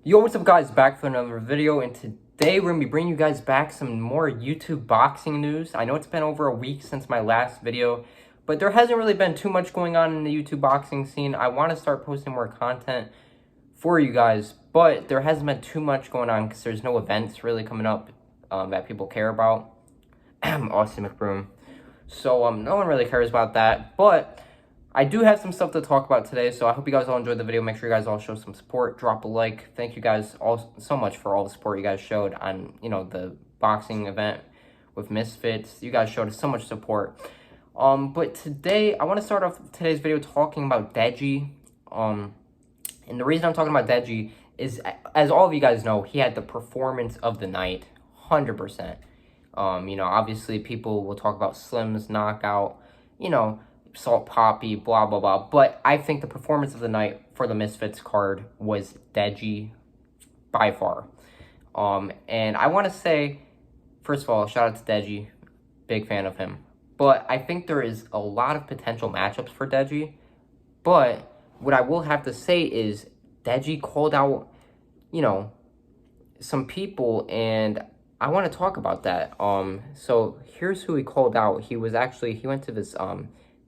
Yo, what's up guys, back for another video, and today we're going to be bringing you guys back some more YouTube boxing news. I know it's been over a week since my last video, but there hasn't really been too much going on in the YouTube boxing scene. I want to start posting more content for you guys, but there hasn't been too much going on because there's no events really coming up that people care about. Austin McBroom. So no one really cares about that, but I do have some stuff to talk about today, so I hope you guys all enjoyed the video. Make sure you guys all show some support, drop a like. Thank you guys all so much for all the support you guys showed on, the boxing event with Misfits. You guys showed so much support. But today, I want to start off today's video talking about Deji. And the reason I'm talking about Deji is, as all of you guys know, he had the performance of the night, 100%. Obviously people will talk about Slim's knockout, Salt Poppy, blah, blah, blah. But I think the performance of the night for the Misfits card was Deji by far. And I want to say, first of all, shout out to Deji. Big fan of him. But I think there is a lot of potential matchups for Deji. But what I will have to say is Deji called out, some people, and I want to talk about that. So here's who he called out. He went to this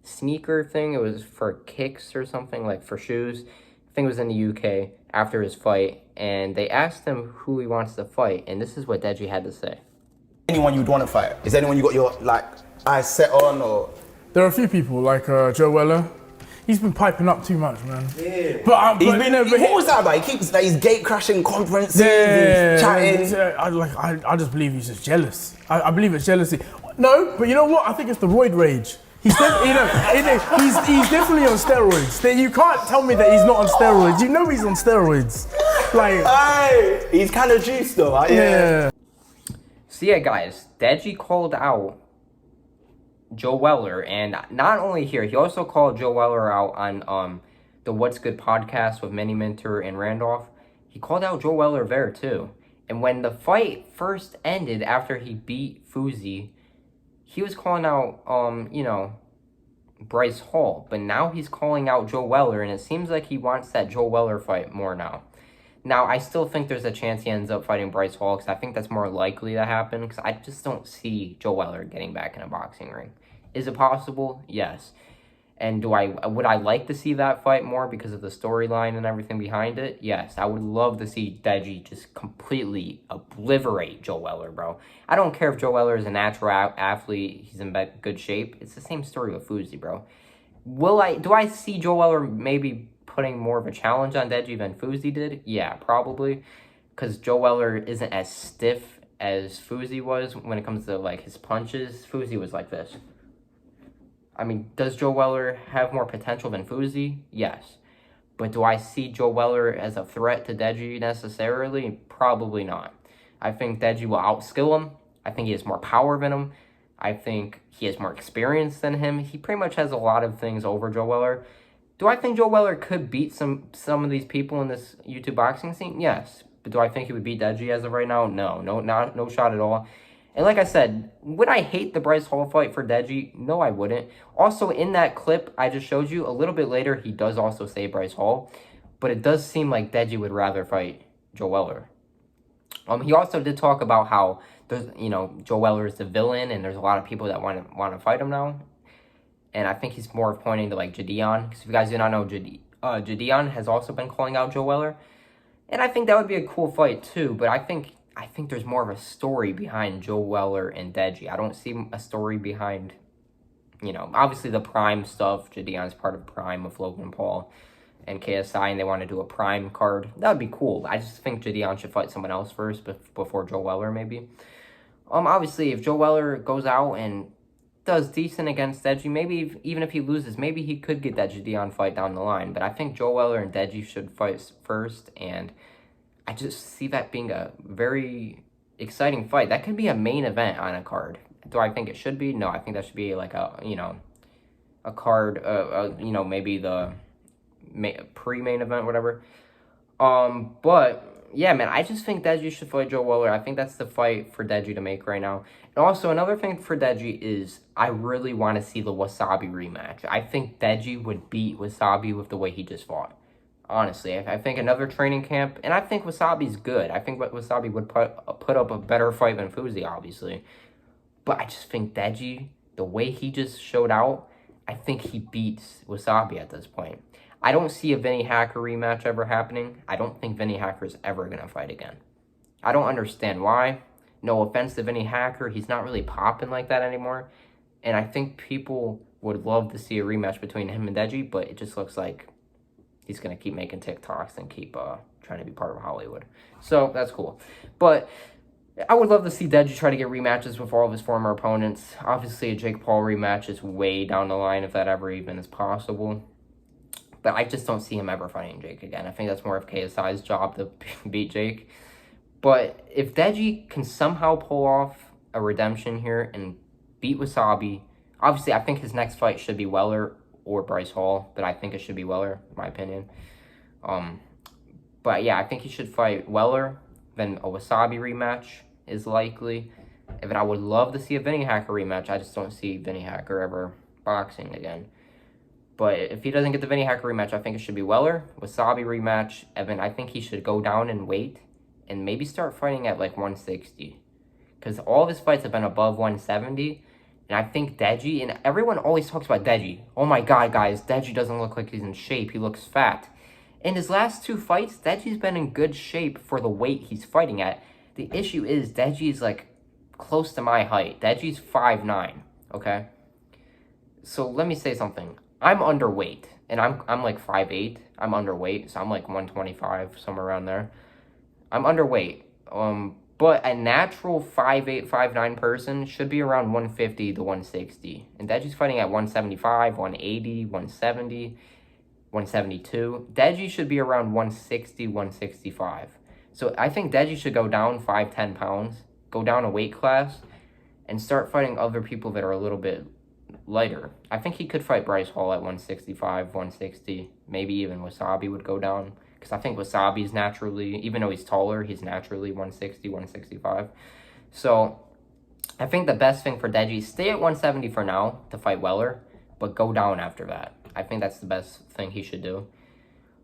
sneaker thing. It was for kicks or something, like for shoes. I think it was in the UK after his fight, and they asked him who he wants to fight, and this is what Deji had to say. Anyone you'd want to fight? Is anyone you got your eyes set on, or? There are a few people like Joe Weller. He's been piping up too much, man. Yeah. But what was that about? He keeps he's gate crashing conferences, yeah, chatting. I just believe he's just jealous. I believe it's jealousy. No, but you know what? I think it's the roid rage. He's he's definitely on steroids. You can't tell me that he's not on steroids. You know he's on steroids. Hey, he's kind of juiced though. Yeah. So yeah, guys, Deji called out Joe Weller, and not only here, he also called Joe Weller out on the What's Good podcast with Manny Minter and Randolph. He called out Joe Weller there too. And when the fight first ended after he beat Fuzi, he was calling out, Bryce Hall. But now he's calling out Joe Weller, and it seems like he wants that Joe Weller fight more now. Now, I still think there's a chance he ends up fighting Bryce Hall, because I think that's more likely to happen, because I just don't see Joe Weller getting back in a boxing ring. Is it possible? Yes. And would I like to see that fight more because of the storyline and everything behind it? Yes. I would love to see Deji just completely obliterate Joe Weller, bro. I don't care if Joe Weller is a natural athlete, he's in good shape. It's the same story with Fuzi, bro. Do I see Joe Weller maybe putting more of a challenge on Deji than Fuzi did? Yeah, probably. Because Joe Weller isn't as stiff as Fuzi was when it comes to, his punches. Fuzi was like this. I mean, does Joe Weller have more potential than Fuzi? Yes. But do I see Joe Weller as a threat to Deji necessarily? Probably not. I think Deji will outskill him. I think he has more power than him. I think he has more experience than him. He pretty much has a lot of things over Joe Weller. Do I think Joe Weller could beat some of these people in this YouTube boxing scene? Yes. But do I think he would beat Deji as of right now? No shot at all. And like I said, would I hate the Bryce Hall fight for Deji? No, I wouldn't. Also, in that clip I just showed you, a little bit later, he does also say Bryce Hall. But it does seem like Deji would rather fight Joe Weller. He also did talk about how there's, Joe Weller is the villain, and there's a lot of people that want to fight him now. And I think he's more pointing to Jadian, because if you guys do not know, Jadian has also been calling out Joe Weller. And I think that would be a cool fight too, but I think there's more of a story behind Joe Weller and Deji. I don't see a story behind, obviously the Prime stuff. Jadian's part of Prime with Logan Paul and KSI, and they want to do a Prime card. That would be cool. I just think Jadian should fight someone else first before Joe Weller, maybe. Obviously, if Joe Weller goes out and does decent against Deji, maybe even if he loses, maybe he could get that Jadian fight down the line. But I think Joe Weller and Deji should fight first, and I just see that being a very exciting fight. That could be a main event on a card. Do I think it should be? No, I think that should be like a card, maybe the pre-main event, whatever. But yeah, man, I just think Deji should fight Joe Weller. I think that's the fight for Deji to make right now. And also, another thing for Deji is I really want to see the Wasabi rematch. I think Deji would beat Wasabi with the way he just fought. honestly. I think another training camp, and I think Wasabi's good. I think Wasabi would put up a better fight than Fuzi, obviously. But I just think Deji, the way he just showed out, I think he beats Wasabi at this point. I don't see a Vinny Hacker rematch ever happening. I don't think Vinny Hacker's ever going to fight again. I don't understand why. No offense to Vinny Hacker, he's not really popping like that anymore. And I think people would love to see a rematch between him and Deji, but it just looks like he's going to keep making TikToks and keep trying to be part of Hollywood. So, that's cool. But I would love to see Deji try to get rematches with all of his former opponents. Obviously, a Jake Paul rematch is way down the line if that ever even is possible. But I just don't see him ever fighting Jake again. I think that's more of KSI's job to beat Jake. But if Deji can somehow pull off a redemption here and beat Wasabi, obviously I think his next fight should be Weller or Bryce Hall, but I think it should be Weller, in my opinion. But yeah, I think he should fight Weller, then a Wasabi rematch is likely. But I would love to see a Vinny Hacker rematch. I just don't see Vinny Hacker ever boxing again. But if he doesn't get the Vinny Hacker rematch, I think it should be Weller, Wasabi rematch. Evan, I think he should go down and wait and maybe start fighting at like 160. Because all of his fights have been above 170. And I think Deji, and everyone always talks about Deji. Oh my god, guys, Deji doesn't look like he's in shape. He looks fat. In his last 2 fights, Deji's been in good shape for the weight he's fighting at. The issue is Deji's like close to my height. Deji's 5'9", okay? So let me say something. I'm underweight, and I'm like 5'8". I'm underweight, so I'm like 125, somewhere around there. I'm underweight. But a natural 5'8", 5'9" person should be around 150 to 160. And Deji's fighting at 175, 180, 170, 172. Deji should be around 160, 165. So I think Deji should go down 5, 10 pounds, go down a weight class, and start fighting other people that are a little bit lighter. I think he could fight Bryce Hall at 165, 160. Maybe even Wasabi would go down. Because I think Wasabi's naturally, even though he's taller, he's naturally 160, 165. So I think the best thing for Deji is stay at 170 for now to fight Weller, but go down after that. I think that's the best thing he should do.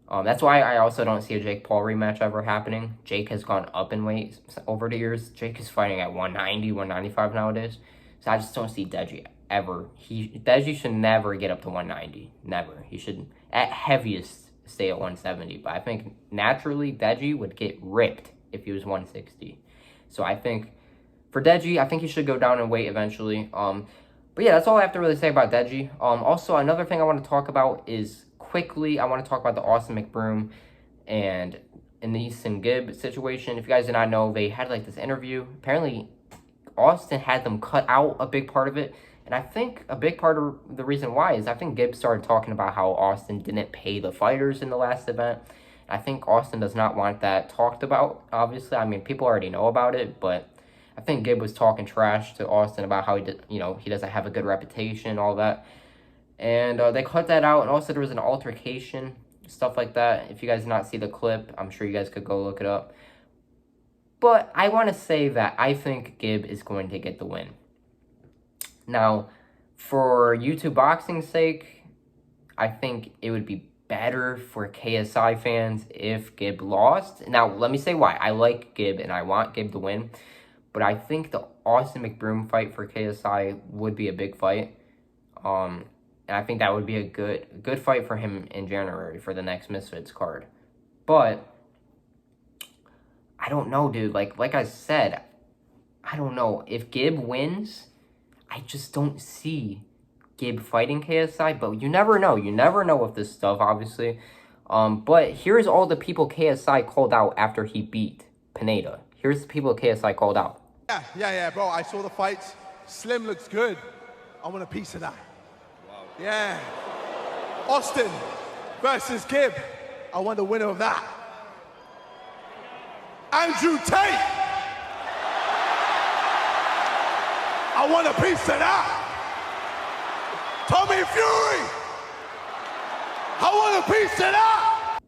That's why I also don't see a Jake Paul rematch ever happening. Jake has gone up in weight over the years. Jake is fighting at 190, 195 nowadays. So I just don't see Deji ever. Deji should never get up to 190. Never. He should, at heaviest, stay at 170. But I think naturally Deji would get ripped if he was 160. So I think for Deji, I think he should go down in weight eventually. But yeah, that's all I have to really say about Deji. Also, another thing I want to talk about is quickly, I want to talk about the Austin McBroom and Deji Gib situation. If you guys did not know, they had like this interview. Apparently, Austin had them cut out a big part of it. And I think a big part of the reason why is I think Gib started talking about how Austin didn't pay the fighters in the last event. I think Austin does not want that talked about, obviously. I mean, people already know about it, but I think Gib was talking trash to Austin about how he did, he doesn't have a good reputation, all that. And they cut that out, and also there was an altercation, stuff like that. If you guys did not see the clip, I'm sure you guys could go look it up. But I want to say that I think Gib is going to get the win. Now, for YouTube boxing's sake, I think it would be better for KSI fans if Gib lost. Now, let me say why. I like Gib, and I want Gib to win. But I think the Austin McBroom fight for KSI would be a big fight. And I think that would be a good fight for him in January for the next Misfits card. But I don't know, dude. Like I said, I don't know. If Gib wins, I just don't see Gib fighting KSI. But you never know. You never know with this stuff, obviously. But here's all the people KSI called out after he beat Pineda. Here's the people KSI called out. Yeah, bro. I saw the fights. Slim looks good. I want a piece of that. Wow. Yeah. Austin versus Gib. I want the winner of that. Andrew Tate. I want a piece of that. Tommy Fury. I want a piece of that.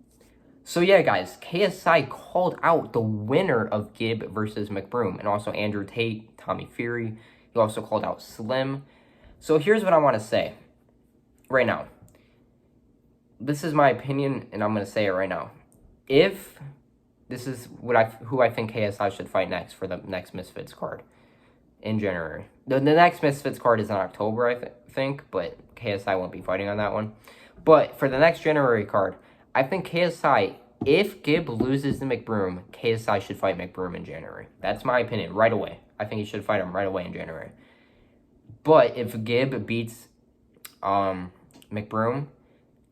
So yeah, guys, KSI called out the winner of Gib versus McBroom, and also Andrew Tate, Tommy Fury. He also called out Slim. So here's what I want to say right now. this is my opinion, and I'm gonna say it right now. If this is who I think KSI should fight next for the next Misfits card in January. The next Misfits card is in October, I think, but KSI won't be fighting on that one. But for the next January card, I think KSI, if Gib loses to McBroom, KSI should fight McBroom in January. That's my opinion, right away. I think he should fight him right away in January. But if Gib beats McBroom,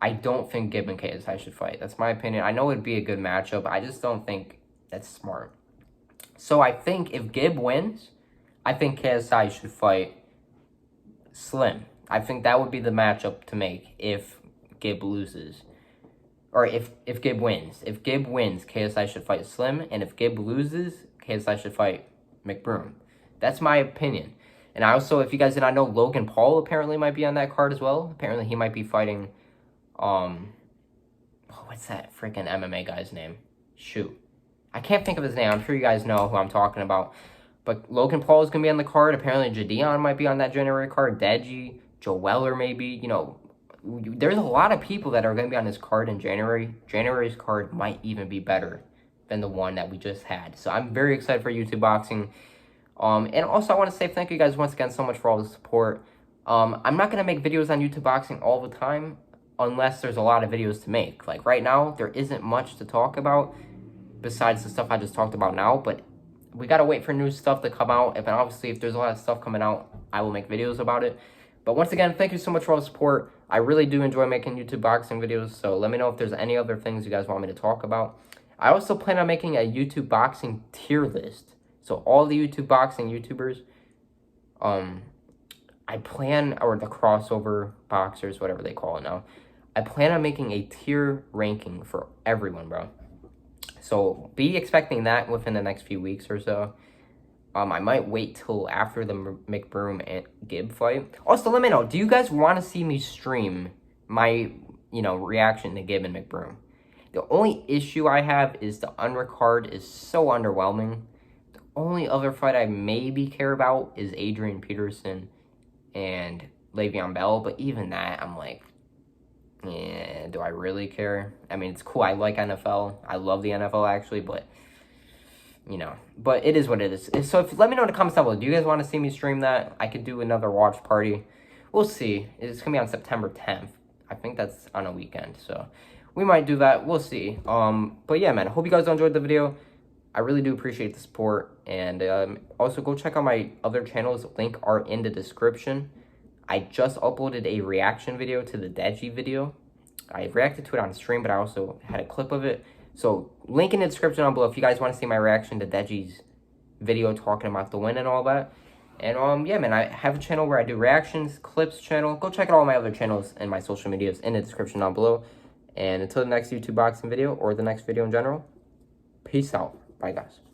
I don't think Gib and KSI should fight. That's my opinion. I know it'd be a good matchup. I just don't think that's smart. So I think if Gib wins, I think KSI should fight Slim. I think that would be the matchup to make if Gib loses. Or if Gib wins. If Gib wins, KSI should fight Slim. And if Gib loses, KSI should fight McBroom. That's my opinion. And I also, if you guys did not know, Logan Paul apparently might be on that card as well. Apparently he might be fighting, what's that freaking MMA guy's name? Shoot. I can't think of his name. I'm sure you guys know who I'm talking about. But Logan Paul is going to be on the card. Apparently Jadion might be on that January card. Deji, Joe Weller maybe. You know, there's a lot of people that are going to be on this card in January. January's card might even be better than the one that we just had. So I'm very excited for YouTube Boxing. And also I want to say thank you guys once again so much for all the support. I'm not going to make videos on YouTube Boxing all the time unless there's a lot of videos to make. Like right now, there isn't much to talk about besides the stuff I just talked about now. But we got to wait for new stuff to come out. And obviously, if there's a lot of stuff coming out, I will make videos about it. But once again, thank you so much for all the support. I really do enjoy making YouTube Boxing videos. So let me know if there's any other things you guys want me to talk about. I also plan on making a YouTube Boxing tier list. So all the YouTube Boxing YouTubers, I plan, or the crossover boxers, whatever they call it now, I plan on making a tier ranking for everyone, bro. So be expecting that within the next few weeks or so. I might wait till after the McBroom and Gib fight. Also, let me know, do you guys want to see me stream my, reaction to Gib and McBroom? The only issue I have is the undercard is so underwhelming. The only other fight I maybe care about is Adrian Peterson and Le'Veon Bell, but even that, I'm like, yeah, do I really care? I mean, it's cool. I like NFL. I love the NFL, actually, but, but it is what it is. So let me know in the comments down below. Do you guys want to see me stream that? I could do another watch party. We'll see. It's going to be on September 10th. I think that's on a weekend, so we might do that. We'll see. But yeah, man, I hope you guys enjoyed the video. I really do appreciate the support. And also go check out my other channels. Link are in the description. I just uploaded a reaction video to the Deji video. I reacted to it on stream, but I also had a clip of it. So link in the description down below if you guys want to see my reaction to Deji's video talking about the win and all that. And yeah, man, I have a channel where I do reactions, clips channel. Go check out all my other channels and my social medias in the description down below. And until the next YouTube Boxing video or the next video in general, peace out. Bye, guys.